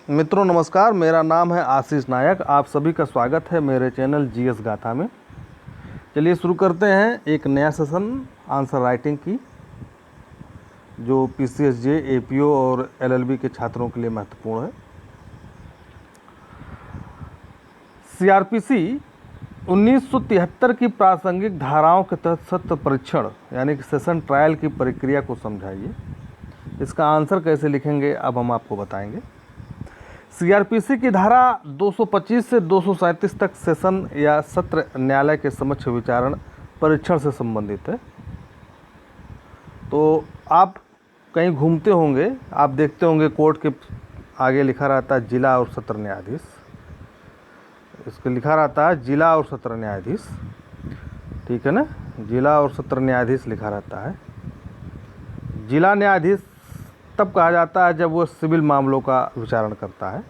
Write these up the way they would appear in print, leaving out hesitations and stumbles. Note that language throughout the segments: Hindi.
मित्रों नमस्कार, मेरा नाम है आशीष नायक। आप सभी का स्वागत है मेरे चैनल जीएस गाथा में। चलिए शुरू करते हैं एक नया सेशन आंसर राइटिंग की, जो पीसीएसजे, एपीओ और एलएलबी के छात्रों के लिए महत्वपूर्ण है। सीआरपीसी 1973 की प्रासंगिक धाराओं के तहत सत्य परीक्षण यानी कि सेशन ट्रायल की प्रक्रिया को समझाइए। इसका आंसर कैसे लिखेंगे अब हम आपको बताएंगे। सीआरपीसी की धारा 225 से 237 तक सेशन या सत्र न्यायालय के समक्ष विचारण परीक्षण से संबंधित है। तो आप कहीं घूमते होंगे, आप देखते होंगे कोर्ट के आगे लिखा रहता है जिला और सत्र न्यायाधीश। इसके लिखा रहता है जिला और सत्र न्यायाधीश, ठीक है ना। जिला और सत्र न्यायाधीश लिखा रहता है। जिला न्यायाधीश तब कहा जाता है जब वो सिविल मामलों का विचारण करता है,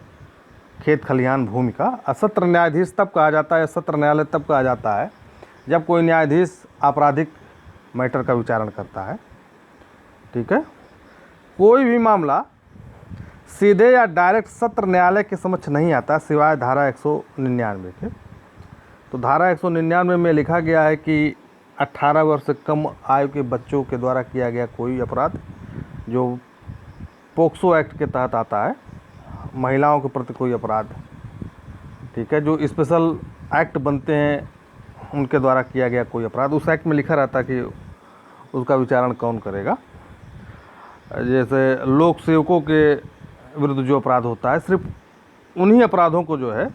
खेत खलिहान भूमि का। सत्र न्यायाधीश तब कहा जाता है, सत्र न्यायालय तब कहा जाता है जब कोई न्यायाधीश आपराधिक मैटर का विचारण करता है, ठीक है। कोई भी मामला सीधे या डायरेक्ट सत्र न्यायालय के समक्ष नहीं आता सिवाय धारा 199 के। तो धारा 199 में लिखा गया है कि 18 वर्ष से कम आयु के बच्चों के द्वारा किया गया कोई अपराध जो पोक्सो एक्ट के तहत आता है, महिलाओं के प्रति कोई अपराध, ठीक है, जो स्पेशल एक्ट बनते हैं उनके द्वारा किया गया कोई अपराध, उस एक्ट में लिखा रहता है कि उसका विचारण कौन करेगा। जैसे लोक सेवकों के विरुद्ध जो अपराध होता है, सिर्फ उन्हीं अपराधों को जो है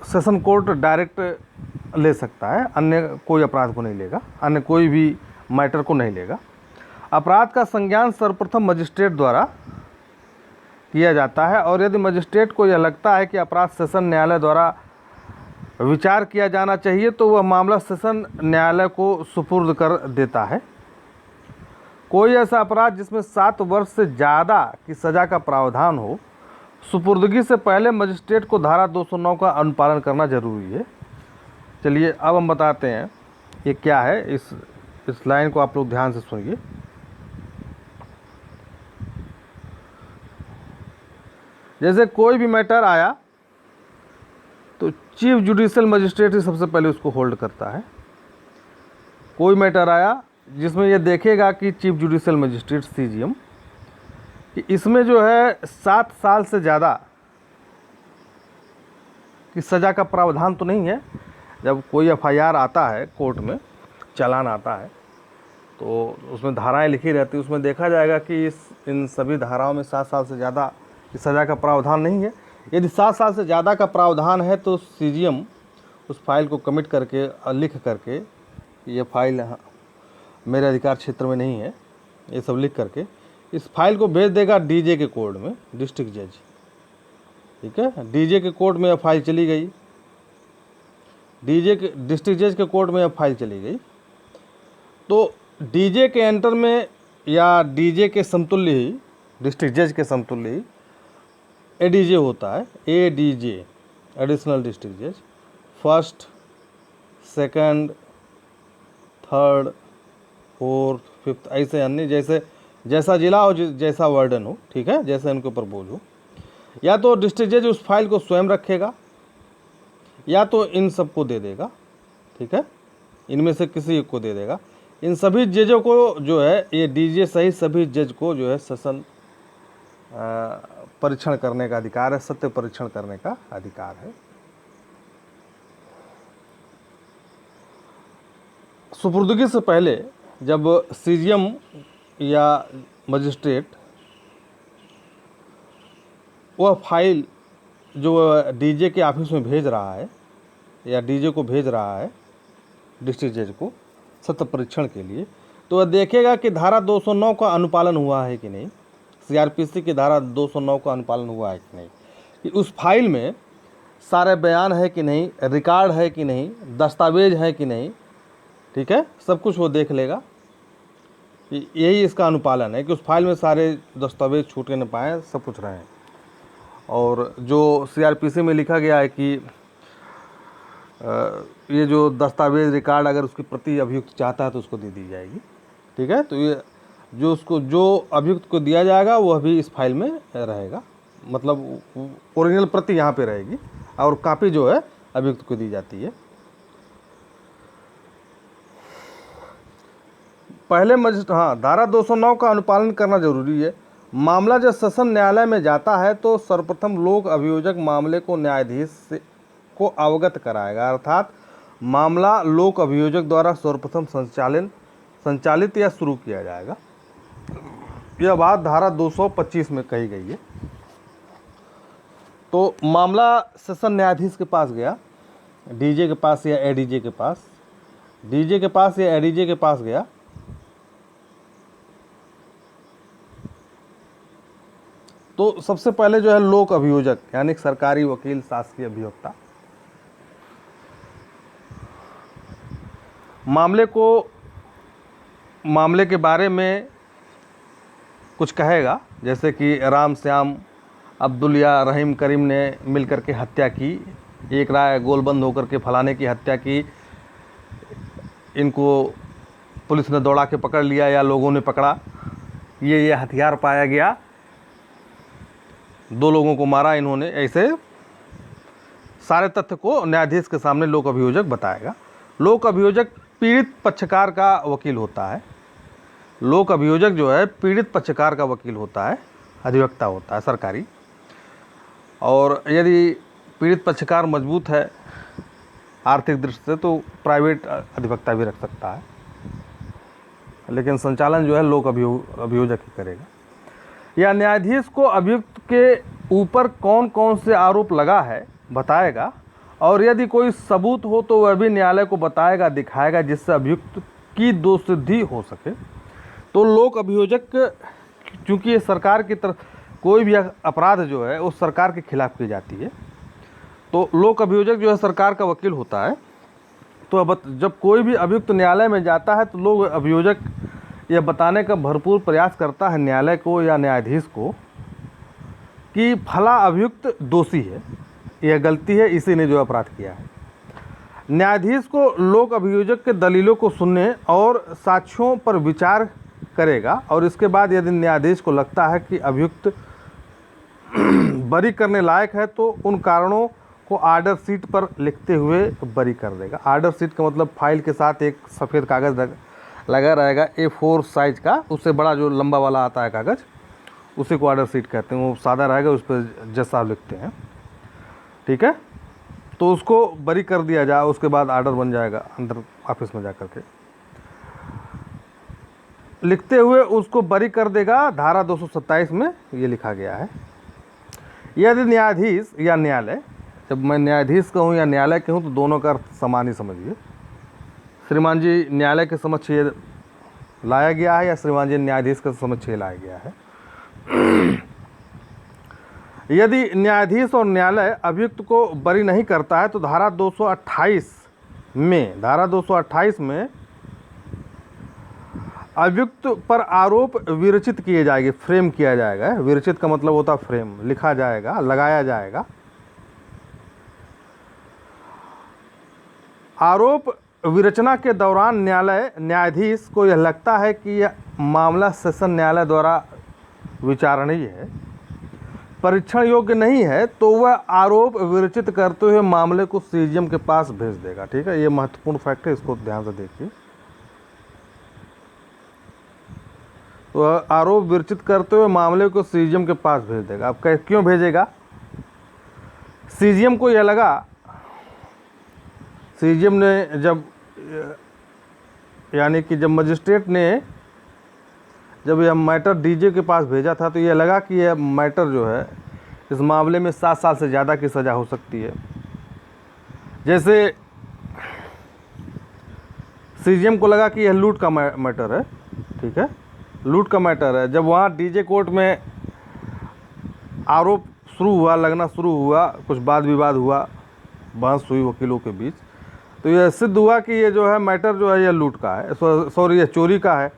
सेशन कोर्ट डायरेक्ट ले सकता है, अन्य कोई अपराध को नहीं लेगा, अन्य कोई भी मैटर को नहीं लेगा। अपराध का संज्ञान सर्वप्रथम मजिस्ट्रेट द्वारा किया जाता है और यदि मजिस्ट्रेट को यह लगता है कि अपराध सेशन न्यायालय द्वारा विचार किया जाना चाहिए तो वह मामला सेशन न्यायालय को सुपुर्द कर देता है। कोई ऐसा अपराध जिसमें 7 वर्ष से ज़्यादा की सज़ा का प्रावधान हो, सुपुर्दगी से पहले मजिस्ट्रेट को धारा 209 का अनुपालन करना जरूरी है। चलिए अब हम बताते हैं ये क्या है। इस लाइन को आप लोग ध्यान से सुनिए। जैसे कोई भी मैटर आया तो चीफ जुडिशियल मजिस्ट्रेट ही सबसे पहले उसको होल्ड करता है। कोई मैटर आया जिसमें यह देखेगा कि चीफ जुडिशियल मजिस्ट्रेट सीजीएम कि इसमें जो है 7 साल से ज़्यादा की सज़ा का प्रावधान तो नहीं है। जब कोई एफआईआर आता है कोर्ट में, चालान आता है, तो उसमें धाराएं लिखी रहती है, उसमें देखा जाएगा कि इन सभी धाराओं में 7 साल से ज़्यादा की सज़ा का प्रावधान नहीं है। यदि 7 साल से ज़्यादा का प्रावधान है तो सीजीएम उस फाइल को कमिट करके लिख करके, ये फाइल मेरे अधिकार क्षेत्र में नहीं है, ये सब लिख करके इस फाइल को भेज देगा डीजे के कोर्ट में, डिस्ट्रिक्ट जज, ठीक है। डीजे के कोर्ट में यह फाइल चली गई, डीजे के डिस्ट्रिक्ट जज के कोर्ट में यह फाइल चली गई, तो डीजे के एंटर में या डीजे के समतुल्य ही, डिस्ट्रिक्ट जज के समतुल्य ही एडीजे होता है। एडीजे, एडिशनल डिस्ट्रिक्ट जज, first, second, third, fourth, fifth, ऐसे अन्य जैसा जिला हो, जैसा वार्डन हो, ठीक है, जैसे उनके ऊपर बोझ हो। या तो डिस्ट्रिक्ट जज उस फाइल को स्वयं रखेगा या तो इन सबको दे देगा, ठीक है, इनमें से किसी एक को दे देगा। इन सभी जजों को जो है, ये डीजे सहित सभी जज को जो है सेशन परीक्षण करने का अधिकार है, सत्य परीक्षण करने का अधिकार है। सुपुर्दगी से पहले जब सीजीएम या मजिस्ट्रेट वह फाइल जो डीजे के ऑफिस में भेज रहा है या डीजे को भेज रहा है डिस्ट्रिक्ट जज को सत्य परीक्षण के लिए, तो वह देखेगा कि धारा 209 का अनुपालन हुआ है कि नहीं, सीआरपीसी की धारा 209 का अनुपालन हुआ है कि नहीं, कि उस फाइल में सारे बयान है कि नहीं, रिकॉर्ड है कि नहीं, दस्तावेज है कि नहीं, ठीक है, सब कुछ वो देख लेगा। यही इसका अनुपालन है कि उस फाइल में सारे दस्तावेज छूटने न पाए, सब कुछ रहे। और जो सीआरपीसी में लिखा गया है कि ये जो दस्तावेज रिकॉर्ड अगर उसकी प्रति अभियुक्त चाहता है तो उसको दे दी जाएगी, ठीक है। तो ये जो अभियुक्त को दिया जाएगा वह भी इस फाइल में रहेगा, मतलब ओरिजिनल प्रति यहाँ पे रहेगी और कॉपी जो है अभियुक्त को दी जाती है। पहले हाँ, धारा 209 का अनुपालन करना जरूरी है। मामला जब सेशन न्यायालय में जाता है तो सर्वप्रथम लोक अभियोजक मामले को न्यायाधीश को अवगत कराएगा, अर्थात मामला लोक अभियोजक द्वारा सर्वप्रथम संचालित या शुरू किया जाएगा। यह बात धारा 225 में कही गई है। तो मामला सेशन न्यायाधीश के पास गया, डीजे के पास या एडीजे के पास, डीजे के पास या एडीजे के पास गया, तो सबसे पहले जो है लोक अभियोजक यानी सरकारी वकील, शासकीय अभियोक्ता मामले के बारे में कुछ कहेगा, जैसे कि राम श्याम, अब्दुल या रहीम करीम ने मिलकर के हत्या की, एक राय गोलबंद होकर के फलाने की हत्या की, इनको पुलिस ने दौड़ा के पकड़ लिया या लोगों ने पकड़ा, ये हथियार पाया गया, 2 लोगों को मारा इन्होंने, ऐसे सारे तथ्य को न्यायाधीश के सामने लोक अभियोजक बताएगा। लोक अभियोजक पीड़ित पक्षकार का वकील होता है। लोक अभियोजक जो है पीड़ित पक्षकार का वकील होता है, अधिवक्ता होता है सरकारी। और यदि पीड़ित पक्षकार मजबूत है आर्थिक दृष्टि से तो प्राइवेट अधिवक्ता भी रख सकता है, लेकिन संचालन जो है लोक अभियोजक ही करेगा। या न्यायाधीश को अभियुक्त के ऊपर कौन कौन से आरोप लगा है बताएगा, और यदि कोई सबूत हो तो वह भी न्यायालय को बताएगा, दिखाएगा, जिससे अभियुक्त की दोषसिद्धि हो सके। तो लोक अभियोजक, चूँकि ये सरकार की तरफ कोई भी अपराध जो है वो सरकार के खिलाफ की जाती है, तो लोक अभियोजक जो है सरकार का वकील होता है। तो अब जब कोई भी अभियुक्त न्यायालय में जाता है तो लोक अभियोजक यह बताने का भरपूर प्रयास करता है न्यायालय को या न्यायाधीश को कि फला अभियुक्त दोषी है, यह गलती है, इसी ने जो अपराध किया है। न्यायाधीश को लोक अभियोजक के दलीलों को सुनने और साक्ष्यों पर विचार करेगा, और इसके बाद यदि न्यायाधीश को लगता है कि अभियुक्त बरी करने लायक है तो उन कारणों को आर्डर शीट पर लिखते हुए बरी कर देगा। आर्डर शीट का मतलब फाइल के साथ एक सफ़ेद कागज़ लगा रहेगा, A4 साइज का, उससे बड़ा जो लंबा वाला आता है कागज़, उसी को आर्डर शीट कहते हैं। वो सादा रहेगा, उस पर जज साहब लिखते हैं, ठीक है। तो उसको बरी कर दिया जाए, उसके बाद आर्डर बन जाएगा अंदर ऑफिस में जा कर के, लिखते हुए उसको बरी कर देगा। धारा 227 में ये लिखा गया है। यदि न्यायाधीश या न्यायालय, जब मैं न्यायाधीश कहूँ या न्यायालय कहूँ तो दोनों का अर्थ समान ही समझिए। श्रीमान जी न्यायालय के समक्ष ये लाया गया है या श्रीमान जी न्यायाधीश के समक्ष ये लाया गया है। यदि न्यायाधीश और न्यायालय अभियुक्त को बरी नहीं करता है तो धारा 228 में अभियुक्त पर आरोप विरचित किए जाएंगे, फ्रेम किया जाएगा। विरचित का मतलब होता है फ्रेम, लिखा जाएगा, लगाया जाएगा। आरोप विरचना के दौरान न्यायाधीश को यह लगता है कि यह मामला सेशन न्यायालय द्वारा विचारणीय है, परीक्षण योग्य नहीं है, तो वह आरोप विरचित करते हुए मामले को सीजीएम के पास भेज देगा। ठीक है, ये महत्वपूर्ण फैक्ट है, इसको ध्यान से देखिए। तो आरोप विरचित करते हुए मामले को सीजीएम के पास भेज देगा। अब क्यों भेजेगा? सीजीएम को यह लगा, सीजीएम ने जब, यानी कि जब मजिस्ट्रेट ने जब यह मैटर डीजे के पास भेजा था तो यह लगा कि यह मैटर जो है इस मामले में 7 साल से ज़्यादा की सज़ा हो सकती है। जैसे सीजीएम को लगा कि यह लूट का मैटर है, ठीक है, लूट का मैटर है। जब वहाँ डीजे कोर्ट में आरोप शुरू हुआ, लगना शुरू हुआ, कुछ वाद विवाद हुआ, बहस हुई वकीलों के बीच, तो यह सिद्ध हुआ कि ये जो है मैटर जो है यह लूट का है, सॉरी यह चोरी का है।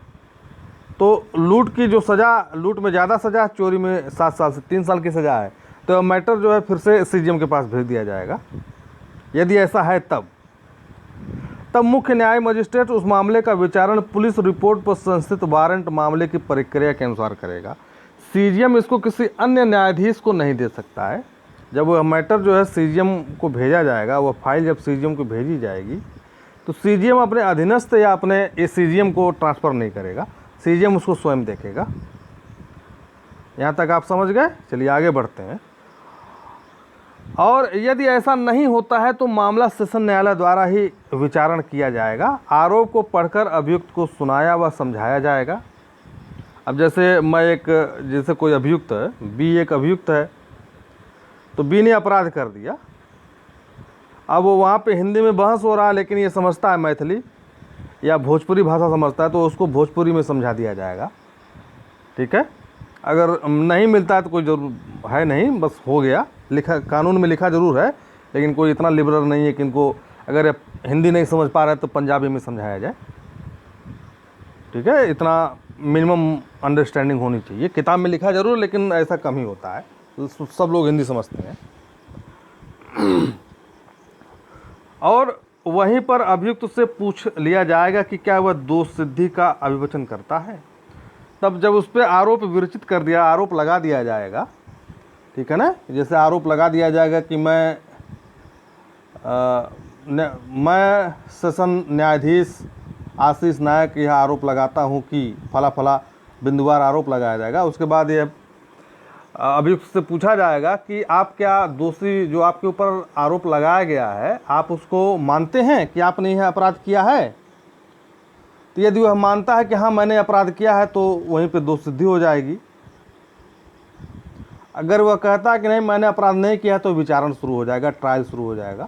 तो लूट की जो सज़ा, लूट में ज़्यादा सज़ा, चोरी में 7 साल से 3 साल की सज़ा है, तो मैटर जो है फिर से सीजीएम के पास भेज दिया जाएगा, यदि ऐसा है तब। तब मुख्य न्याय मजिस्ट्रेट उस मामले का विचारण पुलिस रिपोर्ट पर संस्थित वारंट मामले की प्रक्रिया के अनुसार करेगा। सीजीएम इसको किसी अन्य न्यायाधीश को नहीं दे सकता है। जब वह मैटर जो है सीजीएम को भेजा जाएगा, वह फाइल जब सीजीएम को भेजी जाएगी तो सीजीएम अपने अधीनस्थ या अपने एसीजीएम को ट्रांसफ़र नहीं करेगा, सीजीएम उसको स्वयं देखेगा। यहाँ तक आप समझ गए? चलिए आगे बढ़ते हैं। और यदि ऐसा नहीं होता है तो मामला सेशन न्यायालय द्वारा ही विचारण किया जाएगा। आरोप को पढ़कर अभियुक्त को सुनाया व समझाया जाएगा। अब जैसे कोई अभियुक्त है, बी एक अभियुक्त है, तो बी ने अपराध कर दिया। अब वो वहाँ पे हिंदी में बहस हो रहा है, लेकिन ये समझता है मैथिली या भोजपुरी भाषा समझता है, तो उसको भोजपुरी में समझा दिया जाएगा। ठीक है, अगर नहीं मिलता है तो कोई जरूर है नहीं, बस हो गया। लिखा कानून में लिखा जरूर है, लेकिन कोई इतना लिबरल नहीं है कि इनको अगर हिंदी नहीं समझ पा रहे तो पंजाबी में समझाया जाए। ठीक है, इतना मिनिमम अंडरस्टैंडिंग होनी चाहिए। किताब में लिखा जरूर, लेकिन ऐसा कम ही होता है, सब लोग हिंदी समझते हैं। और वहीं पर अभियुक्त से पूछ लिया जाएगा कि क्या वह दोष सिद्धि का अभिवचन करता है। तब जब उस पर आरोप विरचित कर दिया, आरोप लगा दिया जाएगा, ठीक है ना, जैसे आरोप लगा दिया जाएगा कि मैं सेशन न्यायाधीश आशीष नायक यह आरोप लगाता हूं कि फला फला बिंदुवार आरोप लगाया जाएगा। उसके बाद ये अभियुक्त से पूछा जाएगा कि आप क्या दोषी जो आपके ऊपर आरोप लगाया गया है, आप उसको मानते हैं कि आपने यह अपराध किया है। तो यदि वह मानता है कि हाँ मैंने अपराध किया है, तो वहीं पे दोष सिद्धि हो जाएगी। अगर वह कहता है कि नहीं मैंने अपराध नहीं किया, तो विचारण शुरू हो जाएगा, ट्रायल शुरू हो जाएगा।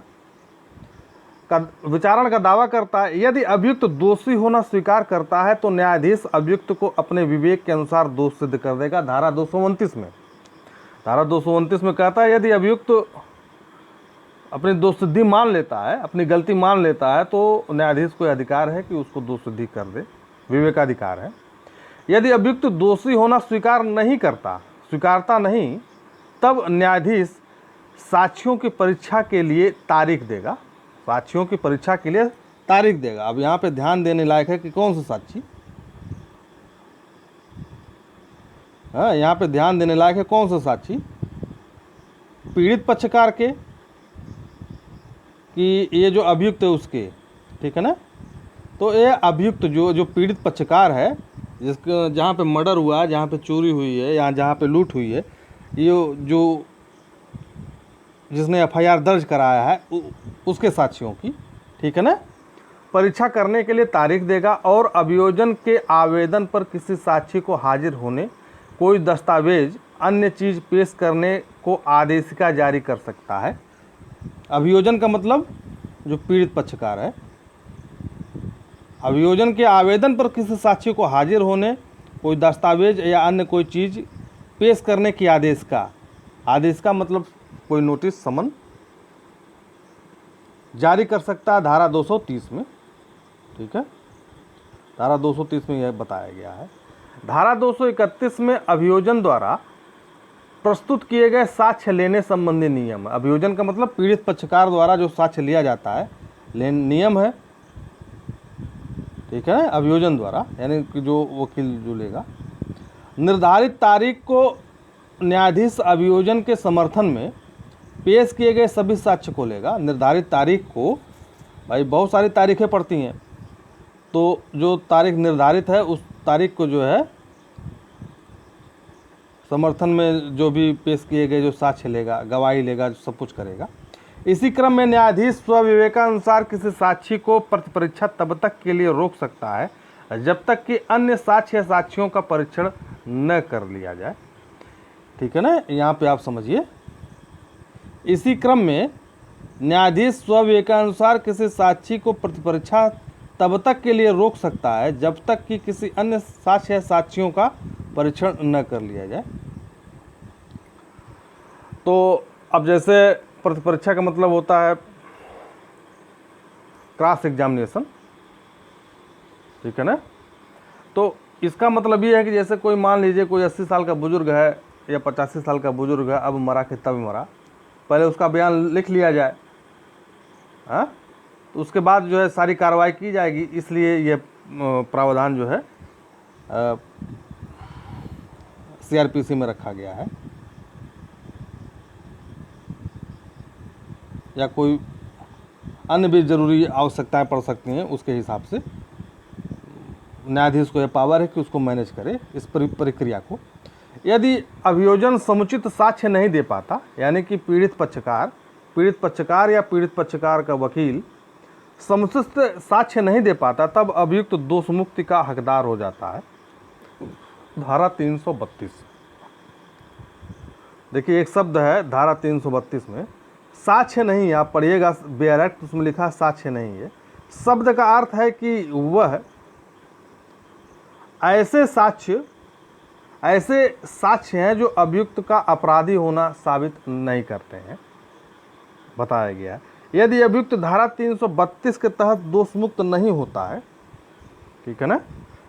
विचारण का दावा करता है। यदि अभियुक्त दोषी होना स्वीकार करता है तो न्यायाधीश अभियुक्त को अपने विवेक के अनुसार दोष सिद्ध कर देगा। धारा 229 में कहता है यदि अभियुक्त अपनी दोष सिद्धि मान लेता है, अपनी गलती मान लेता है, तो न्यायाधीश को अधिकार है कि उसको दोष सिद्धि कर दे, विवेकाधिकार है। यदि अभियुक्त दोषी होना स्वीकारता नहीं, तब न्यायाधीश साक्ष्यों की परीक्षा के लिए तारीख देगा। साक्ष्यों की परीक्षा के लिए तारीख देगा। अब यहाँ पे ध्यान देने लायक है कि कौन से साक्षी, हाँ यहाँ पे ध्यान देने लायक है कौन से साक्षी, पीड़ित पक्षकार के कि ये जो अभियुक्त है उसके, ठीक है ना। तो ये अभियुक्त जो पीड़ित पक्षकार है, जिसका जहाँ पे मर्डर हुआ है, जहाँ पे चोरी हुई है या जहाँ पे लूट हुई है, ये जो जिसने एफआईआर दर्ज कराया है उसके साक्षियों की, ठीक है ना, परीक्षा करने के लिए तारीख देगा। और अभियोजन के आवेदन पर किसी साक्षी को हाजिर होने, कोई दस्तावेज अन्य चीज़ पेश करने को आदेशिका जारी कर सकता है। अभियोजन का मतलब जो पीड़ित पक्षकार है, अभियोजन के आवेदन पर किसी साक्षी को हाजिर होने, कोई दस्तावेज या अन्य कोई चीज़ पेश करने की आदेश का मतलब कोई नोटिस समन जारी कर सकता है। धारा 230 में, ठीक है, धारा 230 में यह बताया गया है। धारा 231 में अभियोजन द्वारा प्रस्तुत किए गए साक्ष्य लेने संबंधी नियम है। अभियोजन का मतलब पीड़ित पक्षकार द्वारा जो साक्ष्य लिया जाता है, नियम है, ठीक है, अभियोजन द्वारा, यानी कि जो वकील जो लेगा। निर्धारित तारीख को न्यायाधीश अभियोजन के समर्थन में पेश किए गए सभी साक्ष्य को लेगा। निर्धारित तारीख को, भाई बहुत सारी तारीखें पड़ती हैं, तो जो तारीख निर्धारित है उस तारीख को जो है समर्थन में जो भी पेश किए गए जो साक्ष्य लेगा, गवाही लेगा, सब कुछ करेगा। इसी क्रम में न्यायाधीश स्वविवेकानुसार किसी साक्षी को प्रतिपरीक्षा तब तक के लिए रोक सकता है जब तक कि अन्य साक्ष्य या साक्ष्यों का परीक्षण न कर लिया जाए। ठीक है ना, यहाँ पे आप समझिए। इसी क्रम में न्यायाधीश स्वविवेकानुसार किसी साक्षी को प्रतिपरीक्षा तब तक के लिए रोक सकता है जब तक कि किसी अन्य साक्ष्य या साक्ष्यों का परीक्षण न कर लिया जाए। तो अब जैसे प्रतिपरीक्षा का मतलब होता है क्रॉस एग्जामिनेशन, ठीक है ना। तो इसका मतलब ये है कि जैसे कोई मान लीजिए कोई 80 साल का बुजुर्ग है या 85 साल का बुजुर्ग है, अब मरा कि तब मरा, पहले उसका बयान लिख लिया जाए, हाँ, तो उसके बाद जो है सारी कार्रवाई की जाएगी। इसलिए ये प्रावधान जो है सीआरपीसी में रखा गया है। या कोई अन्य भी जरूरी आवश्यकताएं पड़ सकती हैं, उसके हिसाब से न्यायाधीश को यह पावर है कि उसको मैनेज करे इस प्रक्रिया को। यदि अभियोजन समुचित साक्ष्य नहीं दे पाता, यानी कि पीड़ित पक्षकार या पीड़ित पक्षकार का वकील समुचित साक्ष्य नहीं दे पाता, तब अभियुक्त दोष मुक्ति का हकदार हो जाता है। धारा 332, देखिए एक शब्द है धारा 332 में, साक्ष्य नहीं। आप पढ़िएगा बेयर एक्ट, उसमें लिखा साक्ष्य नहीं है। शब्द का अर्थ है कि वह ऐसे साक्ष्य हैं जो अभियुक्त का अपराधी होना साबित नहीं करते हैं, बताया गया है। यदि अभियुक्त धारा 332 के तहत दोष मुक्त नहीं होता है, ठीक है ना,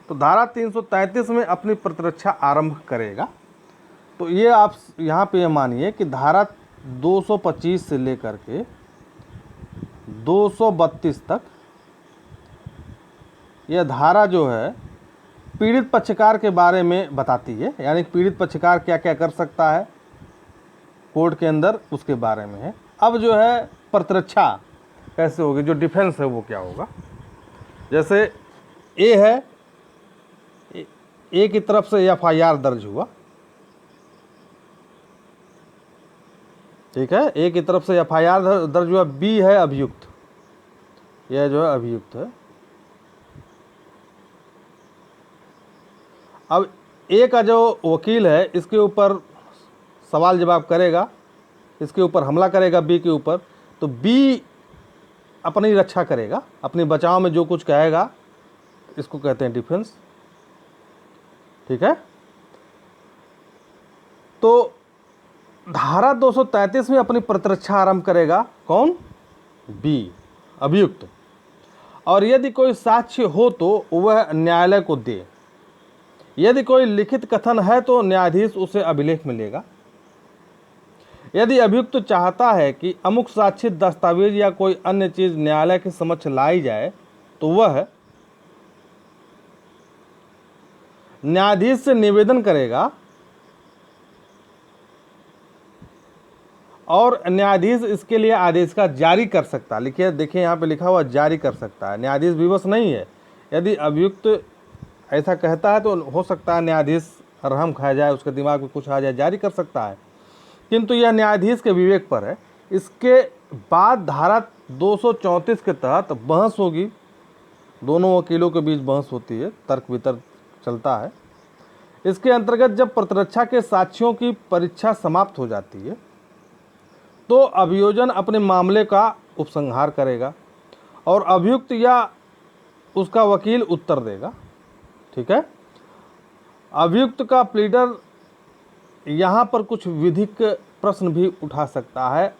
तो धारा 333 में अपनी प्रतिरक्षा आरंभ करेगा। तो ये आप यहाँ पे मानिए कि धारा 225 से लेकर के 232 तक यह धारा जो है पीड़ित पक्षकार के बारे में बताती है, यानी पीड़ित पक्षकार क्या क्या कर सकता है कोर्ट के अंदर, उसके बारे में है। अब जो है प्रतिरक्षा कैसे होगी, जो डिफेंस है वो क्या होगा। जैसे ए है, ए की तरफ से एफआईआर दर्ज हुआ, ठीक है, ए की तरफ से एफआईआर दर्ज हुआ। बी है अभियुक्त, यह जो है अभियुक्त है। अब ए का जो वकील है इसके ऊपर सवाल जवाब करेगा, इसके ऊपर हमला करेगा बी के ऊपर, तो बी अपनी रक्षा करेगा, अपने बचाव में जो कुछ कहेगा, इसको कहते हैं डिफेंस, ठीक है। तो धारा 233 में अपनी प्रतिरक्षा आरंभ करेगा कौन, बी अभियुक्त। और यदि कोई साक्ष्य हो तो वह न्यायालय को दे। यदि कोई लिखित कथन है तो न्यायाधीश उसे अभिलेख में लेगा। यदि अभियुक्त चाहता है कि अमुक साक्षित दस्तावेज या कोई अन्य चीज न्यायालय के समक्ष लाई जाए, तो वह न्यायाधीश से निवेदन करेगा और न्यायाधीश इसके लिए आदेश का जारी कर सकता है। लिखिए, देखिए यहाँ पे लिखा हुआ जारी कर सकता है, न्यायाधीश विवश नहीं है। यदि अभियुक्त ऐसा कहता है तो हो सकता है न्यायाधीश रहम खा जाए, उसके दिमाग में कुछ आ जाए, जारी कर सकता है, किंतु यह न्यायाधीश के विवेक पर है। इसके बाद धारा 234 के तहत बहस होगी, दोनों वकीलों के बीच बहस होती है, तर्क वितर्क चलता है। इसके अंतर्गत जब प्रतिरक्षा के साक्ष्यों की परीक्षा समाप्त हो जाती है तो अभियोजन अपने मामले का उपसंहार करेगा और अभियुक्त या उसका वकील उत्तर देगा, ठीक है। अभियुक्त का प्लीडर यहाँ पर कुछ विधिक प्रश्न भी उठा सकता है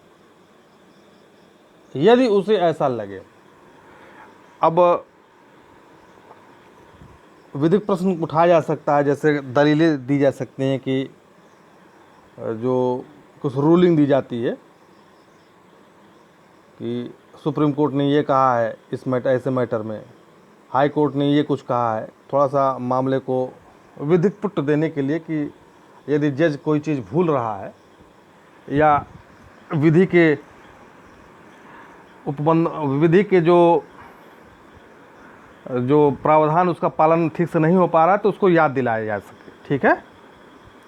यदि उसे ऐसा लगे। अब विधिक प्रश्न उठाया जा सकता है, जैसे दलीलें दी जा सकती हैं कि जो कुछ रूलिंग दी जाती है कि सुप्रीम कोर्ट ने ये कहा है इस ऐसे मैटर में, हाई कोर्ट ने ये कुछ कहा है, थोड़ा सा मामले को विधिक पुट देने के लिए कि यदि जज कोई चीज़ भूल रहा है या विधि के जो प्रावधान उसका पालन ठीक से नहीं हो पा रहा है तो उसको याद दिलाया जा सके, ठीक है,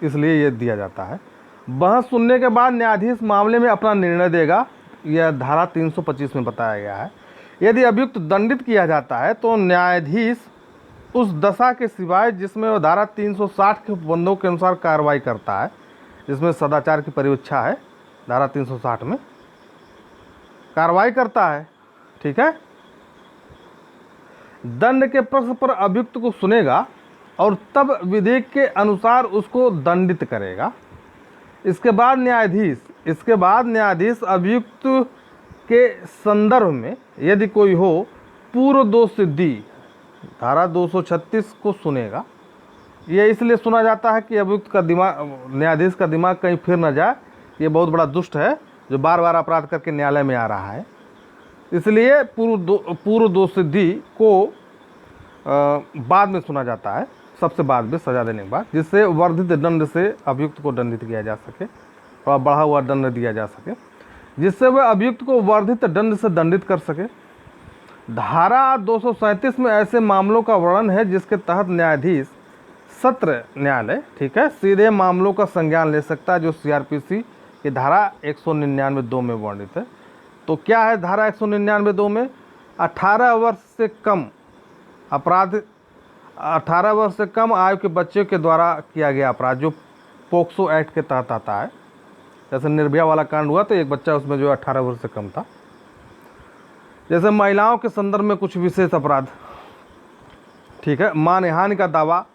इसलिए ये दिया जाता है। बहस सुनने के बाद न्यायाधीश मामले में अपना निर्णय देगा, यह धारा 325 में बताया गया है। यदि अभियुक्त दंडित किया जाता है तो न्यायाधीश उस दशा के सिवाय जिसमें वह धारा 360 के बंदों के अनुसार कार्रवाई करता है, जिसमें सदाचार की परीक्षा है, धारा 360 में कार्रवाई करता है, ठीक है। दंड के प्रश्न पर अभियुक्त को सुनेगा और तब विधेयक के अनुसार उसको दंडित करेगा। इसके बाद न्यायाधीश अभियुक्त के संदर्भ में यदि कोई हो पूर्व दोष सिद्धि धारा 236 को सुनेगा। यह इसलिए सुना जाता है कि अभियुक्त का न्यायाधीश का दिमाग कहीं फिर न जाए, ये बहुत बड़ा दुष्ट है जो बार बार अपराध करके न्यायालय में आ रहा है, इसलिए पूर्व दोषसिद्धि को बाद में सुना जाता है, सबसे बाद में सजा देने के बाद, जिससे वर्धित दंड से अभियुक्त को दंडित किया जा सके और बढ़ा हुआ दंड दिया जा सके, जिससे वह अभियुक्त को वर्धित दंड से दंडित कर सके। धारा 237 में ऐसे मामलों का वर्णन है जिसके तहत न्यायाधीश सत्र न्यायालय, ठीक है, सीधे मामलों का संज्ञान ले सकता है, जो सीआरपीसी की धारा 199(2) में वर्णित है। तो क्या है धारा 199(2) में? 18 वर्ष से कम अपराध, 18 वर्ष से कम आयु के बच्चे के द्वारा किया गया अपराध, जो पोक्सो एक्ट के तहत आता है। जैसे निर्भया वाला कांड हुआ तो एक बच्चा उसमें जो 18 वर्ष से कम था। जैसे महिलाओं के संदर्भ में कुछ विशेष अपराध, ठीक है, मानहानि का दावा,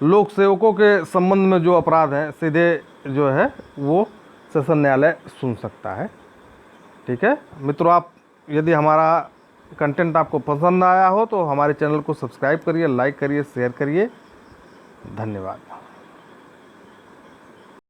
लोक सेवकों के संबंध में जो अपराध हैं सीधे जो है वो सेशन न्यायालय सुन सकता है। ठीक है मित्रों, आप यदि हमारा कंटेंट आपको पसंद आया हो तो हमारे चैनल को सब्सक्राइब करिए, लाइक करिए, शेयर करिए। धन्यवाद।